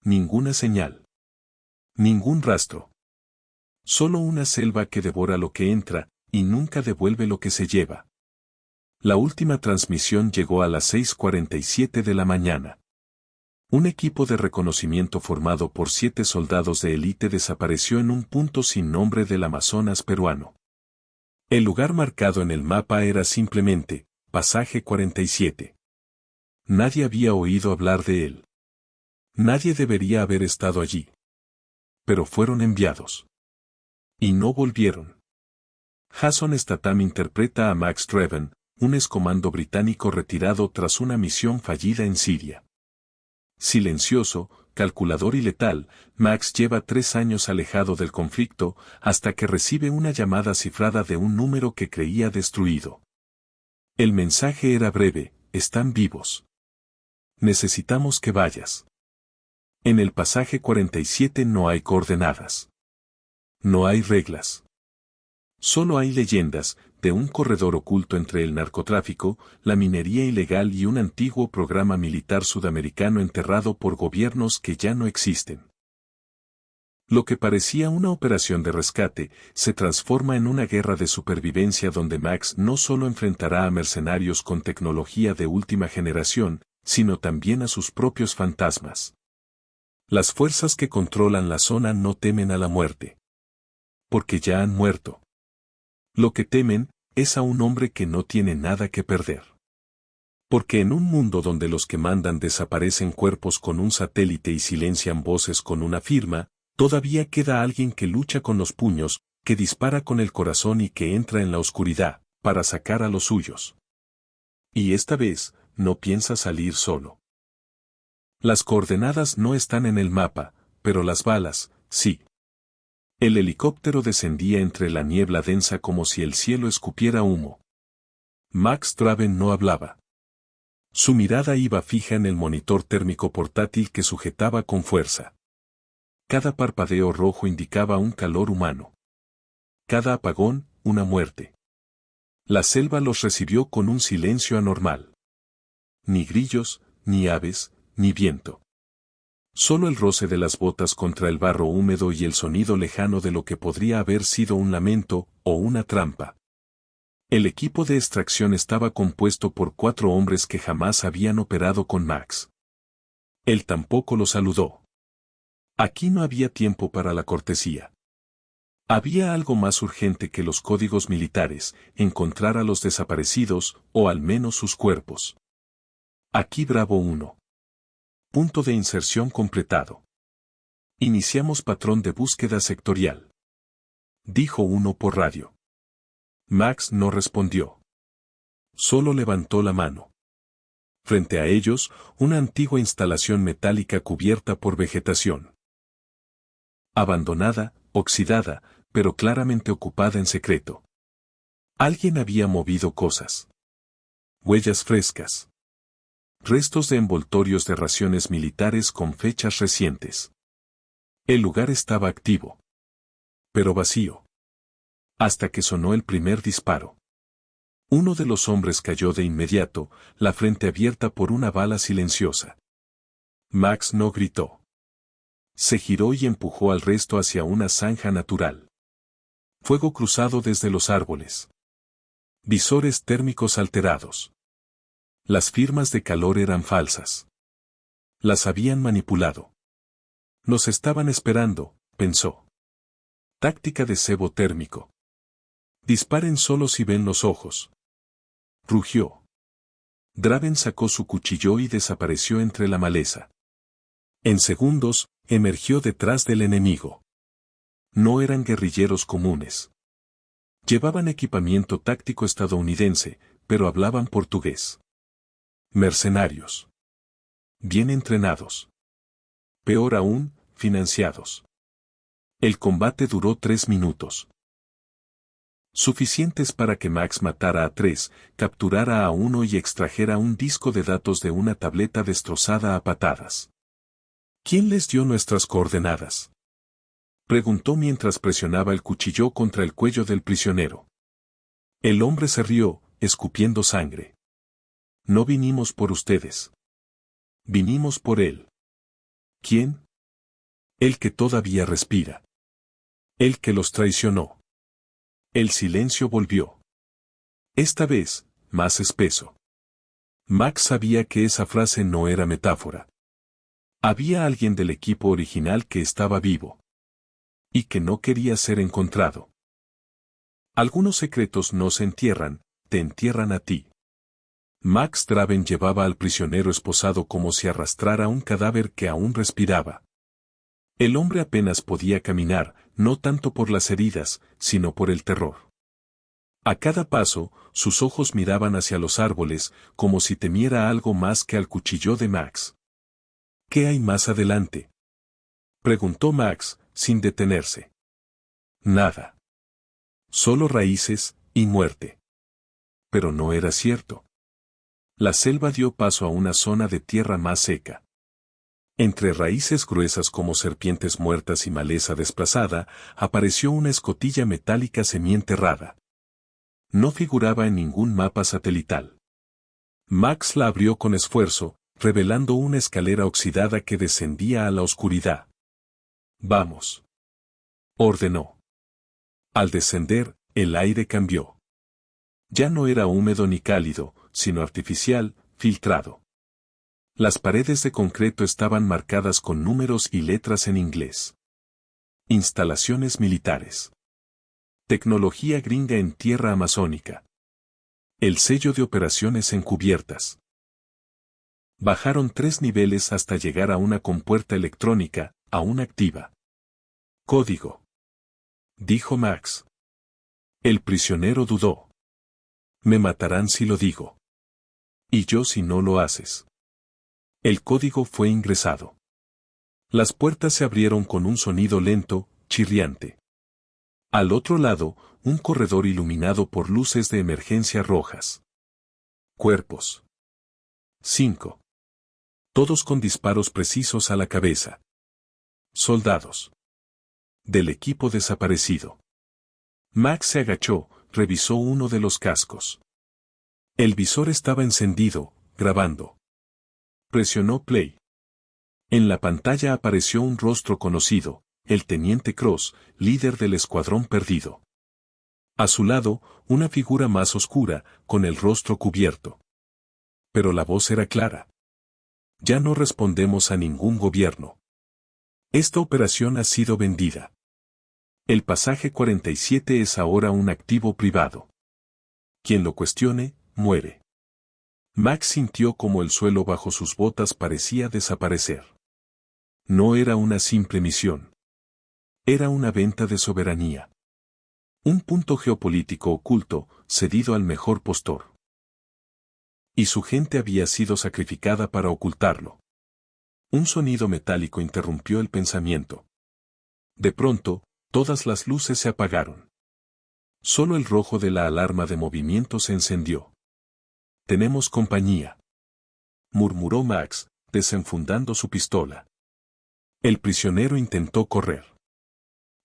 Ninguna señal. Ningún rastro. Solo una selva que devora lo que entra, y nunca devuelve lo que se lleva. La última transmisión llegó a las 6:47 de la mañana. Un equipo de reconocimiento formado por 7 soldados de élite desapareció en un punto sin nombre del Amazonas peruano. El lugar marcado en el mapa era simplemente, Pasaje 47. Nadie había oído hablar de él. Nadie debería haber estado allí. Pero fueron enviados. Y no volvieron. Jason Statham interpreta a Max Draven, un excomando británico retirado tras una misión fallida en Siria. Silencioso, calculador y letal, Max lleva 3 años alejado del conflicto, hasta que recibe una llamada cifrada de un número que creía destruido. El mensaje era breve: están vivos. Necesitamos que vayas. En el pasaje 47 no hay coordenadas. No hay reglas. Solo hay leyendas, de un corredor oculto entre el narcotráfico, la minería ilegal y un antiguo programa militar sudamericano enterrado por gobiernos que ya no existen. Lo que parecía una operación de rescate, se transforma en una guerra de supervivencia donde Max no solo enfrentará a mercenarios con tecnología de última generación, sino también a sus propios fantasmas. Las fuerzas que controlan la zona no temen a la muerte. Porque ya han muerto. Lo que temen es a un hombre que no tiene nada que perder. Porque en un mundo donde los que mandan desaparecen cuerpos con un satélite y silencian voces con una firma, todavía queda alguien que lucha con los puños, que dispara con el corazón y que entra en la oscuridad, para sacar a los suyos. Y esta vez, no piensa salir solo. Las coordenadas no están en el mapa, pero las balas, sí. El helicóptero descendía entre la niebla densa como si el cielo escupiera humo. Max Draven no hablaba. Su mirada iba fija en el monitor térmico portátil que sujetaba con fuerza. Cada parpadeo rojo indicaba un calor humano. Cada apagón, una muerte. La selva los recibió con un silencio anormal. Ni grillos, ni aves, ni viento. Solo el roce de las botas contra el barro húmedo y el sonido lejano de lo que podría haber sido un lamento, o una trampa. El equipo de extracción estaba compuesto por 4 hombres que jamás habían operado con Max. Él tampoco lo saludó. Aquí no había tiempo para la cortesía. Había algo más urgente que los códigos militares: encontrar a los desaparecidos, o al menos sus cuerpos. Aquí Bravo 1. Punto de inserción completado. Iniciamos patrón de búsqueda sectorial. Dijo uno por radio. Max no respondió. Solo levantó la mano. Frente a ellos, una antigua instalación metálica cubierta por vegetación. Abandonada, oxidada, pero claramente ocupada en secreto. Alguien había movido cosas. Huellas frescas. Restos de envoltorios de raciones militares con fechas recientes. El lugar estaba activo. Pero vacío. Hasta que sonó el primer disparo. Uno de los hombres cayó de inmediato, la frente abierta por una bala silenciosa. Max no gritó. Se giró y empujó al resto hacia una zanja natural. Fuego cruzado desde los árboles. Visores térmicos alterados. Las firmas de calor eran falsas. Las habían manipulado. Nos estaban esperando, pensó. Táctica de cebo térmico. Disparen solo si ven los ojos. Rugió. Draven sacó su cuchillo y desapareció entre la maleza. En segundos, emergió detrás del enemigo. No eran guerrilleros comunes. Llevaban equipamiento táctico estadounidense, pero hablaban portugués. Mercenarios. Bien entrenados. Peor aún, financiados. El combate duró 3 minutos. Suficientes para que Max matara a 3, capturara a 1 y extrajera un disco de datos de una tableta destrozada a patadas. ¿Quién les dio nuestras coordenadas?, preguntó mientras presionaba el cuchillo contra el cuello del prisionero. El hombre se rió, escupiendo sangre. No vinimos por ustedes. Vinimos por él. ¿Quién? El que todavía respira. El que los traicionó. El silencio volvió. Esta vez, más espeso. Max sabía que esa frase no era metáfora. Había alguien del equipo original que estaba vivo. Y que no quería ser encontrado. Algunos secretos no se entierran, te entierran a ti. Max Draven llevaba al prisionero esposado como si arrastrara un cadáver que aún respiraba. El hombre apenas podía caminar, no tanto por las heridas, sino por el terror. A cada paso, sus ojos miraban hacia los árboles, como si temiera algo más que al cuchillo de Max. ¿Qué hay más adelante?, preguntó Max, sin detenerse. Nada. Solo raíces y muerte. Pero no era cierto. La selva dio paso a una zona de tierra más seca. Entre raíces gruesas como serpientes muertas y maleza desplazada, apareció una escotilla metálica semienterrada. No figuraba en ningún mapa satelital. Max la abrió con esfuerzo, revelando una escalera oxidada que descendía a la oscuridad. «Vamos», ordenó. Al descender, el aire cambió. Ya no era húmedo ni cálido, sino artificial, filtrado. Las paredes de concreto estaban marcadas con números y letras en inglés. Instalaciones militares. Tecnología gringa en tierra amazónica. El sello de operaciones encubiertas. Bajaron 3 niveles hasta llegar a una compuerta electrónica, aún activa. Código, dijo Max. El prisionero dudó. Me matarán si lo digo. Y yo si no lo haces. El código fue ingresado. Las puertas se abrieron con un sonido lento, chirriante. Al otro lado, un corredor iluminado por luces de emergencia rojas. Cuerpos. 5. Todos con disparos precisos a la cabeza. Soldados. Del equipo desaparecido. Max se agachó, revisó uno de los cascos. El visor estaba encendido, grabando. Presionó play. En la pantalla apareció un rostro conocido, el teniente Cross, líder del escuadrón perdido. A su lado, una figura más oscura, con el rostro cubierto. Pero la voz era clara. Ya no respondemos a ningún gobierno. Esta operación ha sido vendida. El pasaje 47 es ahora un activo privado. Quien lo cuestione, muere. Max sintió como el suelo bajo sus botas parecía desaparecer. No era una simple misión. Era una venta de soberanía. Un punto geopolítico oculto, cedido al mejor postor. Y su gente había sido sacrificada para ocultarlo. Un sonido metálico interrumpió el pensamiento. De pronto, todas las luces se apagaron. Solo el rojo de la alarma de movimiento se encendió. «Tenemos compañía», murmuró Max, desenfundando su pistola. El prisionero intentó correr.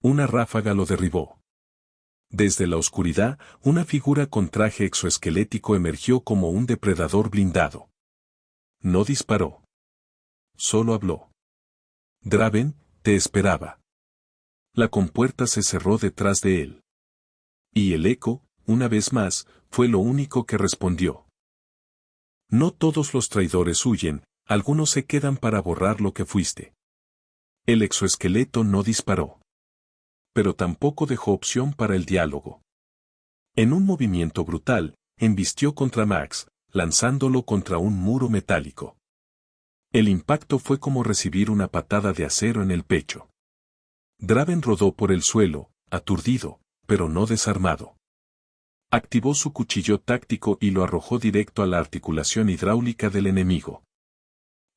Una ráfaga lo derribó. Desde la oscuridad, una figura con traje exoesquelético emergió como un depredador blindado. No disparó. Solo habló. «Draven, te esperaba». La compuerta se cerró detrás de él. Y el eco, una vez más, fue lo único que respondió. No todos los traidores huyen, algunos se quedan para borrar lo que fuiste. El exoesqueleto no disparó. Pero tampoco dejó opción para el diálogo. En un movimiento brutal, embistió contra Max, lanzándolo contra un muro metálico. El impacto fue como recibir una patada de acero en el pecho. Draven rodó por el suelo, aturdido, pero no desarmado. Activó su cuchillo táctico y lo arrojó directo a la articulación hidráulica del enemigo.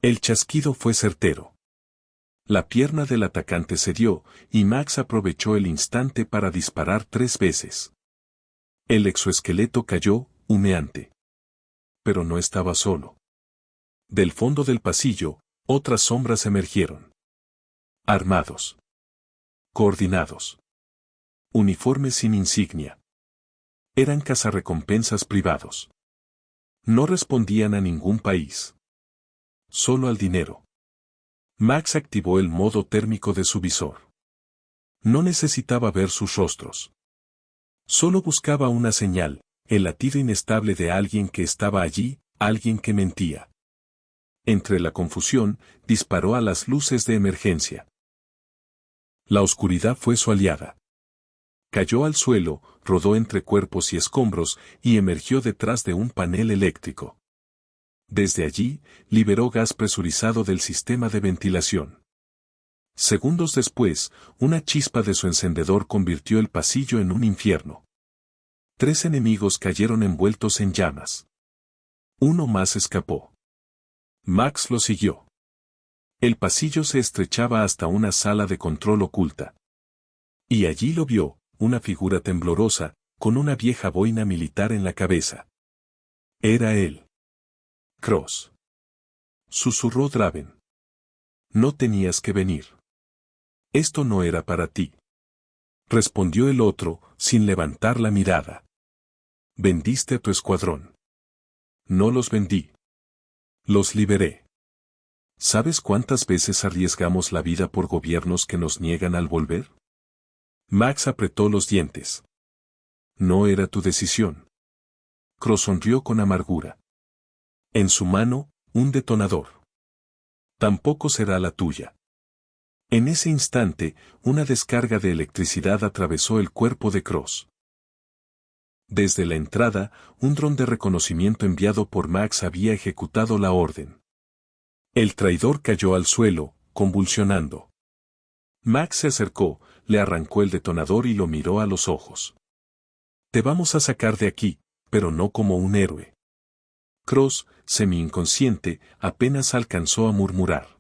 El chasquido fue certero. La pierna del atacante cedió, y Max aprovechó el instante para disparar 3 veces. El exoesqueleto cayó, humeante. Pero no estaba solo. Del fondo del pasillo, otras sombras emergieron. Armados. Coordinados. Uniformes sin insignia. Eran cazarrecompensas privados. No respondían a ningún país. Solo al dinero. Max activó el modo térmico de su visor. No necesitaba ver sus rostros. Solo buscaba una señal, el latido inestable de alguien que estaba allí, alguien que mentía. Entre la confusión, disparó a las luces de emergencia. La oscuridad fue su aliada. Cayó al suelo, rodó entre cuerpos y escombros, y emergió detrás de un panel eléctrico. Desde allí, liberó gas presurizado del sistema de ventilación. Segundos después, una chispa de su encendedor convirtió el pasillo en un infierno. 3 enemigos cayeron envueltos en llamas. Uno más escapó. Max lo siguió. El pasillo se estrechaba hasta una sala de control oculta. Y allí lo vio, una figura temblorosa, con una vieja boina militar en la cabeza. Era él. Cross. Susurró Draven. No tenías que venir. Esto no era para ti. Respondió el otro, sin levantar la mirada. Vendiste a tu escuadrón. No los vendí. Los liberé. ¿Sabes cuántas veces arriesgamos la vida por gobiernos que nos niegan al volver? Max apretó los dientes. No era tu decisión. Cross sonrió con amargura. En su mano, un detonador. Tampoco será la tuya. En ese instante, una descarga de electricidad atravesó el cuerpo de Cross. Desde la entrada, un dron de reconocimiento enviado por Max había ejecutado la orden. El traidor cayó al suelo, convulsionando. Max se acercó, le arrancó el detonador y lo miró a los ojos. Te vamos a sacar de aquí, pero no como un héroe. Cross, semi-inconsciente, apenas alcanzó a murmurar.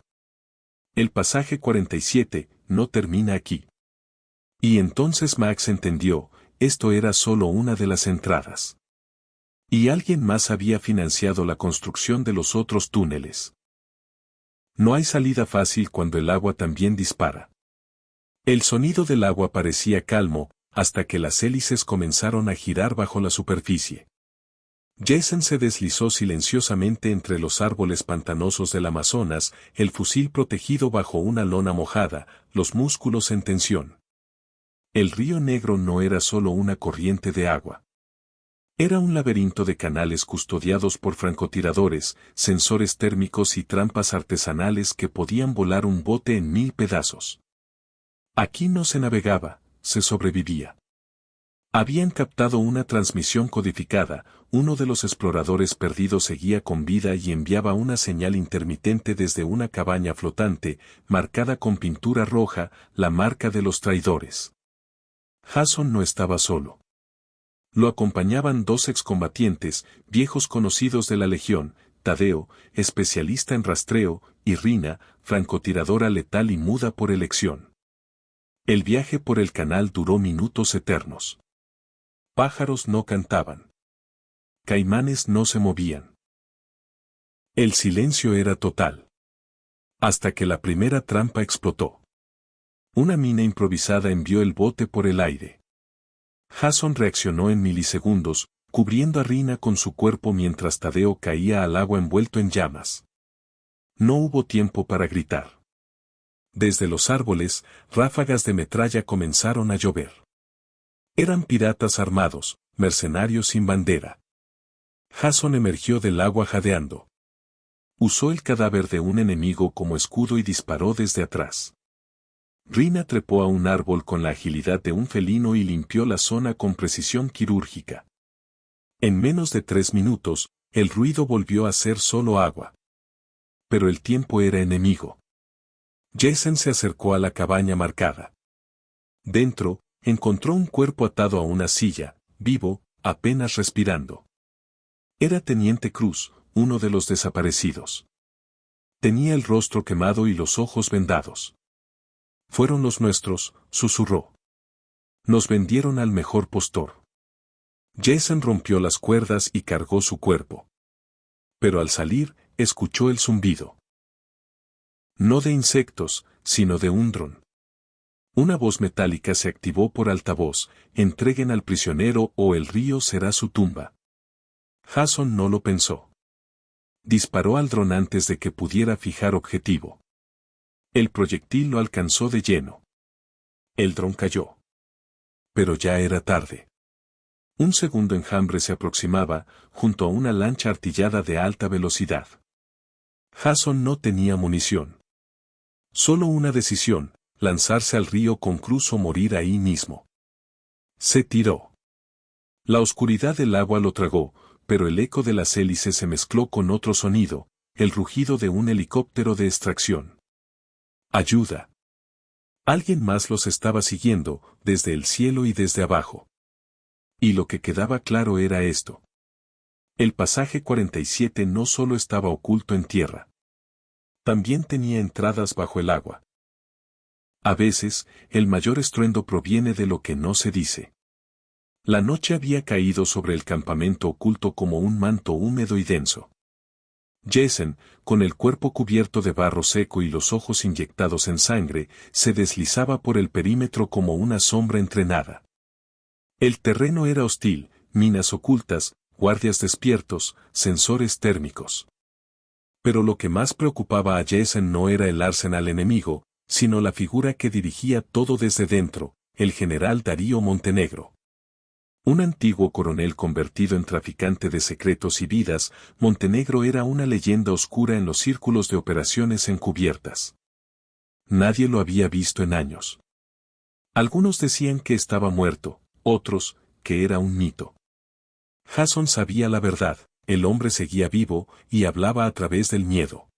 El pasaje 47 no termina aquí. Y entonces Max entendió, esto era solo una de las entradas. Y alguien más había financiado la construcción de los otros túneles. No hay salida fácil cuando el agua también dispara. El sonido del agua parecía calmo, hasta que las hélices comenzaron a girar bajo la superficie. Jason se deslizó silenciosamente entre los árboles pantanosos del Amazonas, el fusil protegido bajo una lona mojada, los músculos en tensión. El río Negro no era solo una corriente de agua. Era un laberinto de canales custodiados por francotiradores, sensores térmicos y trampas artesanales que podían volar un bote en 1000 pedazos. Aquí no se navegaba, se sobrevivía. Habían captado una transmisión codificada, uno de los exploradores perdidos seguía con vida y enviaba una señal intermitente desde una cabaña flotante, marcada con pintura roja, la marca de los traidores. Jason no estaba solo. Lo acompañaban 2 excombatientes, viejos conocidos de la Legión, Tadeo, especialista en rastreo, y Rina, francotiradora letal y muda por elección. El viaje por el canal duró minutos eternos. Pájaros no cantaban. Caimanes no se movían. El silencio era total. Hasta que la primera trampa explotó. Una mina improvisada envió el bote por el aire. Jason reaccionó en milisegundos, cubriendo a Rina con su cuerpo mientras Tadeo caía al agua envuelto en llamas. No hubo tiempo para gritar. Desde los árboles, ráfagas de metralla comenzaron a llover. Eran piratas armados, mercenarios sin bandera. Jason emergió del agua jadeando. Usó el cadáver de un enemigo como escudo y disparó desde atrás. Rina trepó a un árbol con la agilidad de un felino y limpió la zona con precisión quirúrgica. En menos de 3 minutos, el ruido volvió a ser solo agua. Pero el tiempo era enemigo. Jason se acercó a la cabaña marcada. Dentro, encontró un cuerpo atado a una silla, vivo, apenas respirando. Era Teniente Cruz, uno de los desaparecidos. Tenía el rostro quemado y los ojos vendados. Fueron los nuestros, susurró. Nos vendieron al mejor postor. Jason rompió las cuerdas y cargó su cuerpo. Pero al salir, escuchó el zumbido. No de insectos, sino de un dron. Una voz metálica se activó por altavoz: entreguen al prisionero o el río será su tumba. Jason no lo pensó. Disparó al dron antes de que pudiera fijar objetivo. El proyectil lo alcanzó de lleno. El dron cayó. Pero ya era tarde. Un segundo enjambre se aproximaba, junto a una lancha artillada de alta velocidad. Jason no tenía munición. Solo una decisión, lanzarse al río con Cruz o morir ahí mismo. Se tiró. La oscuridad del agua lo tragó, pero el eco de las hélices se mezcló con otro sonido, el rugido de un helicóptero de extracción. ¡Ayuda! Alguien más los estaba siguiendo, desde el cielo y desde abajo. Y lo que quedaba claro era esto. El pasaje 47 no solo estaba oculto en tierra. También tenía entradas bajo el agua. A veces, el mayor estruendo proviene de lo que no se dice. La noche había caído sobre el campamento oculto como un manto húmedo y denso. Jason, con el cuerpo cubierto de barro seco y los ojos inyectados en sangre, se deslizaba por el perímetro como una sombra entrenada. El terreno era hostil, minas ocultas, guardias despiertos, sensores térmicos. Pero lo que más preocupaba a Jason no era el arsenal enemigo, sino la figura que dirigía todo desde dentro, el general Darío Montenegro. Un antiguo coronel convertido en traficante de secretos y vidas, Montenegro era una leyenda oscura en los círculos de operaciones encubiertas. Nadie lo había visto en años. Algunos decían que estaba muerto, otros, que era un mito. Jason sabía la verdad, el hombre seguía vivo y hablaba a través del miedo.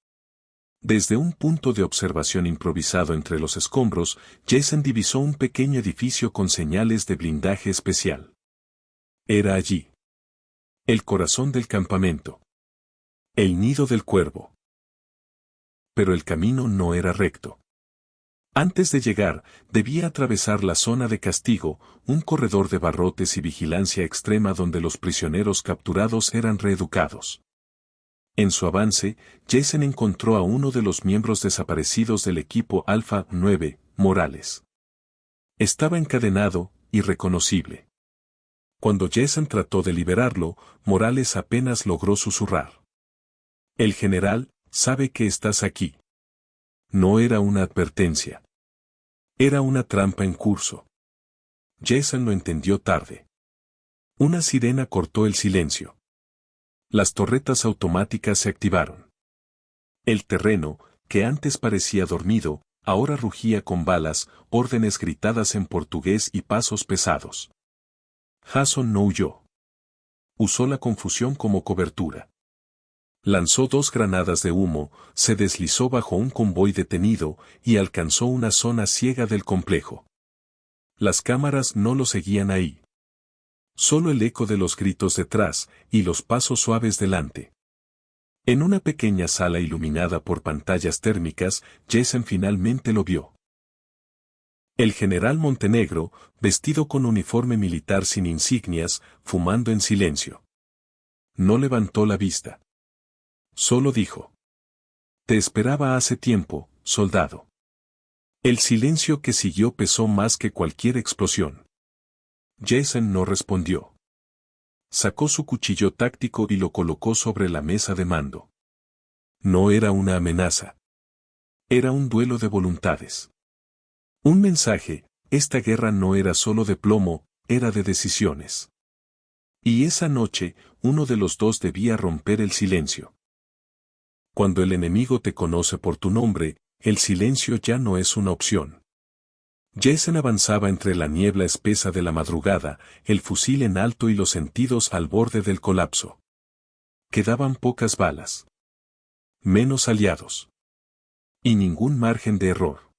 Desde un punto de observación improvisado entre los escombros, Jason divisó un pequeño edificio con señales de blindaje especial. Era allí. El corazón del campamento. El nido del cuervo. Pero el camino no era recto. Antes de llegar, debía atravesar la zona de castigo, un corredor de barrotes y vigilancia extrema donde los prisioneros capturados eran reeducados. En su avance, Jason encontró a uno de los miembros desaparecidos del equipo Alpha 9, Morales. Estaba encadenado, irreconocible. Cuando Jason trató de liberarlo, Morales apenas logró susurrar. El general sabe que estás aquí. No era una advertencia. Era una trampa en curso. Jason lo entendió tarde. Una sirena cortó el silencio. Las torretas automáticas se activaron. El terreno, que antes parecía dormido, ahora rugía con balas, órdenes gritadas en portugués y pasos pesados. Jason no huyó. Usó la confusión como cobertura. Lanzó 2 granadas de humo, se deslizó bajo un convoy detenido y alcanzó una zona ciega del complejo. Las cámaras no lo seguían ahí. Solo el eco de los gritos detrás y los pasos suaves delante. En una pequeña sala iluminada por pantallas térmicas, Jason finalmente lo vio. El general Montenegro, vestido con uniforme militar sin insignias, fumando en silencio. No levantó la vista. Solo dijo: «Te esperaba hace tiempo, soldado». El silencio que siguió pesó más que cualquier explosión. Jason no respondió. Sacó su cuchillo táctico y lo colocó sobre la mesa de mando. No era una amenaza. Era un duelo de voluntades. Un mensaje: esta guerra no era solo de plomo, era de decisiones. Y esa noche, uno de los dos debía romper el silencio. Cuando el enemigo te conoce por tu nombre, el silencio ya no es una opción. Jason avanzaba entre la niebla espesa de la madrugada, el fusil en alto y los sentidos al borde del colapso. Quedaban pocas balas. Menos aliados. Y ningún margen de error.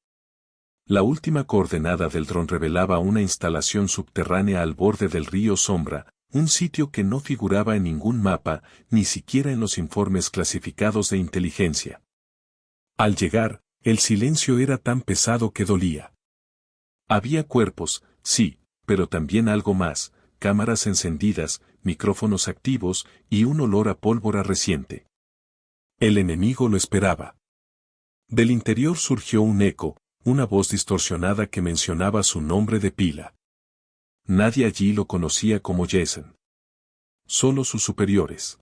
La última coordenada del dron revelaba una instalación subterránea al borde del río Sombra, un sitio que no figuraba en ningún mapa, ni siquiera en los informes clasificados de inteligencia. Al llegar, el silencio era tan pesado que dolía. Había cuerpos, sí, pero también algo más: cámaras encendidas, micrófonos activos y un olor a pólvora reciente. El enemigo lo esperaba. Del interior surgió un eco, una voz distorsionada que mencionaba su nombre de pila. Nadie allí lo conocía como Jason. Solo sus superiores.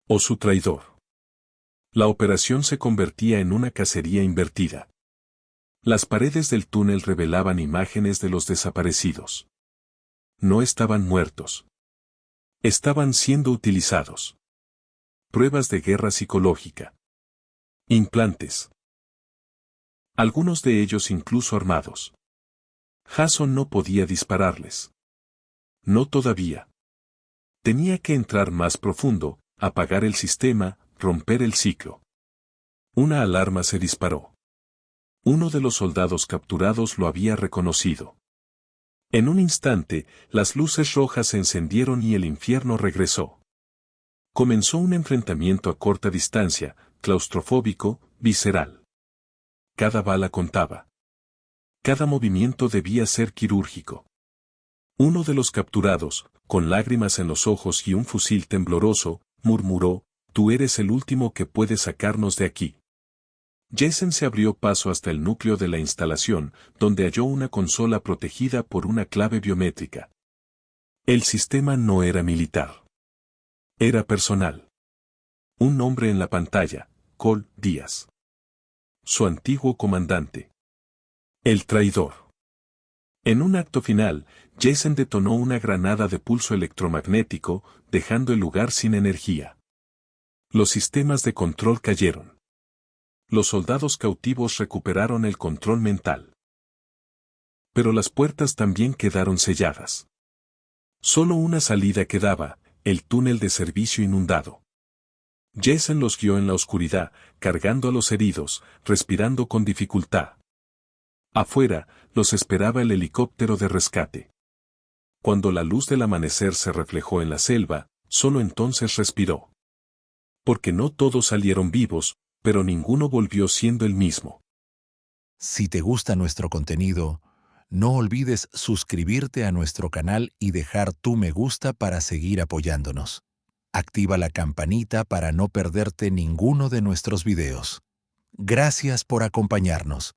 O su traidor. La operación se convertía en una cacería invertida. Las paredes del túnel revelaban imágenes de los desaparecidos. No estaban muertos. Estaban siendo utilizados. Pruebas de guerra psicológica. Implantes. Algunos de ellos incluso armados. Jason no podía dispararles. No todavía. Tenía que entrar más profundo, apagar el sistema, romper el ciclo. Una alarma se disparó. Uno de los soldados capturados lo había reconocido. En un instante, las luces rojas se encendieron y el infierno regresó. Comenzó un enfrentamiento a corta distancia, claustrofóbico, visceral. Cada bala contaba. Cada movimiento debía ser quirúrgico. Uno de los capturados, con lágrimas en los ojos y un fusil tembloroso, murmuró: «Tú eres el último que puede sacarnos de aquí». Jason se abrió paso hasta el núcleo de la instalación, donde halló una consola protegida por una clave biométrica. El sistema no era militar. Era personal. Un nombre en la pantalla: Cole Díaz. Su antiguo comandante. El traidor. En un acto final, Jason detonó una granada de pulso electromagnético, dejando el lugar sin energía. Los sistemas de control cayeron. Los soldados cautivos recuperaron el control mental. Pero las puertas también quedaron selladas. Solo una salida quedaba: el túnel de servicio inundado. Jason los guió en la oscuridad, cargando a los heridos, respirando con dificultad. Afuera, los esperaba el helicóptero de rescate. Cuando la luz del amanecer se reflejó en la selva, solo entonces respiró. Porque no todos salieron vivos, pero ninguno volvió siendo el mismo. Si te gusta nuestro contenido, no olvides suscribirte a nuestro canal y dejar tu me gusta para seguir apoyándonos. Activa la campanita para no perderte ninguno de nuestros videos. Gracias por acompañarnos.